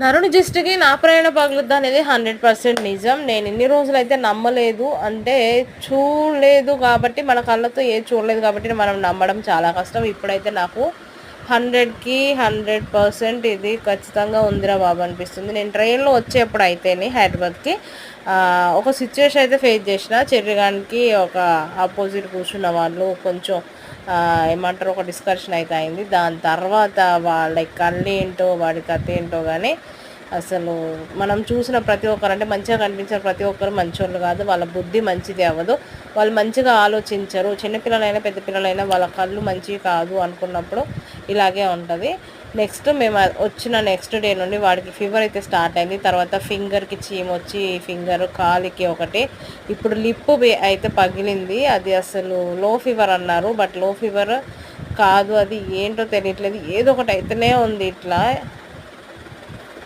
నరుని దృష్టికి నా ప్రయాణ పగులుద్ది అనేది 100% నిజం. నేను ఇన్ని రోజులైతే నమ్మలేదు. అంటే చూడలేదు కాబట్టి, మన కళ్ళతో ఏది చూడలేదు కాబట్టి మనం నమ్మడం చాలా కష్టం. ఇప్పుడైతే నాకు 100కి 100% ఇది ఖచ్చితంగా ఉందిరా బాబు అనిపిస్తుంది. నేను ట్రైన్‌లో వచ్చేప్పుడు అయితేనే హైదరాబాద్‌కి ఒక సిట్యుయేషన్ అయితే ఫేస్ చేసిన. చెర్రిగానికి ఒక ఆపోజిట్ కూర్చున్న వాళ్ళు కొంచెం ఏమంటారు, ఒక డిస్కషన్ అయితే అయింది. దాని తర్వాత వాళ్ళ కళ్ళేంటో వాడి కథ ఏంటో కానీ అసలు మనం చూసిన ప్రతి ఒక్కరు, అంటే మంచిగా కనిపించిన ప్రతి ఒక్కరు మంచోళ్ళు కాదు. వాళ్ళ బుద్ధి మంచిది అవ్వదు. వాళ్ళు మంచిగా ఆలోచించరు. చిన్నపిల్లలైనా పెద్ద పిల్లలైనా వాళ్ళ కళ్ళు మంచివి కాదు అనుకున్నప్పుడు ఇలాగే ఉంటుంది. నెక్స్ట్ మేము వచ్చిన నెక్స్ట్ డే నుండి వాడికి ఫీవర్ అయితే స్టార్ట్ అయింది. తర్వాత ఫింగర్కి చీమొచ్చి ఫింగర్, కాలికి ఒకటి, ఇప్పుడు లిప్ అయితే పగిలింది. అది అసలు లో ఫీవర్ అన్నారు, బట్ లో ఫీవర్ కాదు, అది ఏంటో తెలియట్లేదు. ఏదో ఒకటి అయితేనే ఉంది ఇట్లా.